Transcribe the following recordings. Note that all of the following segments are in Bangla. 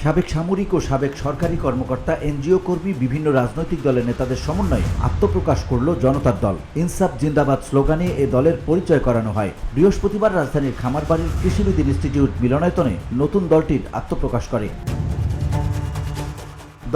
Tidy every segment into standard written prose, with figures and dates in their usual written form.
সাবেক সামরিক ও সাবেক সরকারি কর্মকর্তা, এনজিও কর্মী, বিভিন্ন রাজনৈতিক দলের নেতাদের সমন্বয়ে আত্মপ্রকাশ করল জনতার দল। ইনসাফ জিন্দাবাদ স্লোগানে এ দলের পরিচয় করানো হয়। বৃহস্পতিবার রাজধানীর খামারবাড়ির কৃষিবিদ ইনস্টিটিউট মিলনায়তনে নতুন দলটির আত্মপ্রকাশ করে।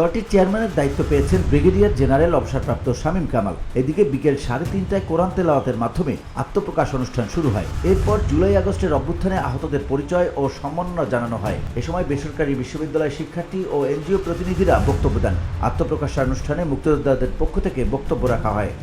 দলটির চেয়ারম্যানের দায়িত্ব পেয়েছেন ব্রিগেডিয়ার জেনারেল অবসরপ্রাপ্ত শামীম কামাল। এদিকে বিকেল 3:30টায় কোরআন তেলাওয়াতের মাধ্যমে আত্মপ্রকাশ অনুষ্ঠান শুরু হয়। এরপর জুলাই আগস্টের অভ্যুত্থানে আহতদের পরিচয় ও সম্মাননা জানানো হয়। এ সময় বেসরকারি বিশ্ববিদ্যালয়ের শিক্ষার্থী ও এনজিও প্রতিনিধিরা বক্তব্য দেন। আত্মপ্রকাশ অনুষ্ঠানে মুক্তিযোদ্ধাদের পক্ষ থেকে বক্তব্য রাখা হয়।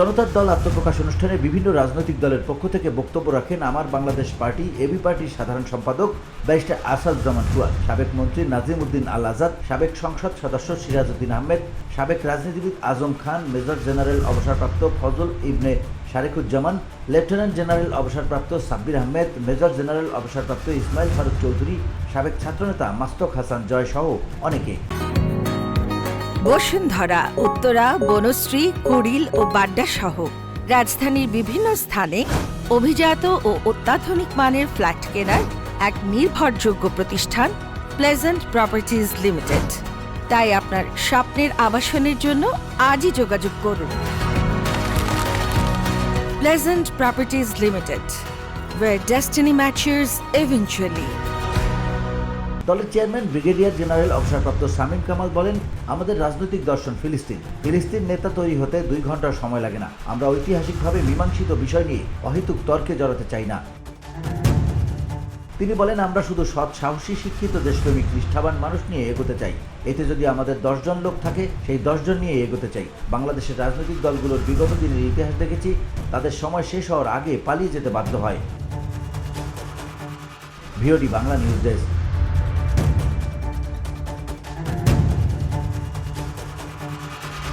জনতার দল আত্মপ্রকাশ অনুষ্ঠানে বিভিন্ন রাজনৈতিক দলের পক্ষ থেকে বক্তব্য রাখেন আমার বাংলাদেশ পার্টি এবি পার্টির সাধারণ সম্পাদক ব্যারিস্টার আসাদুজ্জামান ফুয়াদ, সাবেক মন্ত্রী নাজিম উদ্দিন আল আজাদ, সাবেক সংসদ সদস্য সিরাজউদ্দিন আহমেদ, সাবেক রাজনীতিবিদ আজম খান, মেজর জেনারেল অবসরপ্রাপ্ত ফজল ইবনে শারেকুজ্জামান, লেফটেন্যান্ট জেনারেল অবসরপ্রাপ্ত সাব্বির আহমেদ, মেজর জেনারেল অবসরপ্রাপ্ত ইসমাইল ফারুক চৌধুরী, সাবেক ছাত্রনেতা মাস্তক হাসান জয় সহ অনেকে। বসুন্ধরা, উত্তরা, বনশ্রী, কুড়িল ও বাড্ডা সহ রাজধানীর বিভিন্ন স্থানে অভিজাত ও অত্যাধুনিক মানের ফ্ল্যাট কেনার এক নির্ভরযোগ্য প্রতিষ্ঠান প্লেজেন্ট প্রপার্টিজ লিমিটেড। তাই আপনার স্বপ্নের আবাসনের জন্য আজই যোগাযোগ করুন। Pleasant properties limited, where destiny matches eventually. দলের চেয়ারম্যান ব্রিগেডিয়ার জেনারেল অবসরপ্রাপ্ত শামীম কামাল বলেন, আমাদের রাজনৈতিক দর্শন ফিলিস্তিন নেতা তৈরি হতে 2 ঘন্টার সময় লাগে না। আমরা ঐতিহাসিকভাবে মীমাংসিত বিষয় নিয়ে অহেতুক তর্কে জড়াতে চাই না। তিনি বলেন, আমরা শুধু সৎ, সাহসী, শিক্ষিত, দেশপ্রেমিক, নিষ্ঠাবান মানুষ নিয়ে এগোতে চাই। এতে যদি আমাদের 10 জন লোক থাকে, সেই 10 জন নিয়ে এগোতে চাই। বাংলাদেশের রাজনৈতিক দলগুলোর বিগত দিনের ইতিহাস দেখেছি, তাদের সময় শেষ হওয়ার আগে পালিয়ে যেতে বাধ্য হয়। VOD Bangla news desk.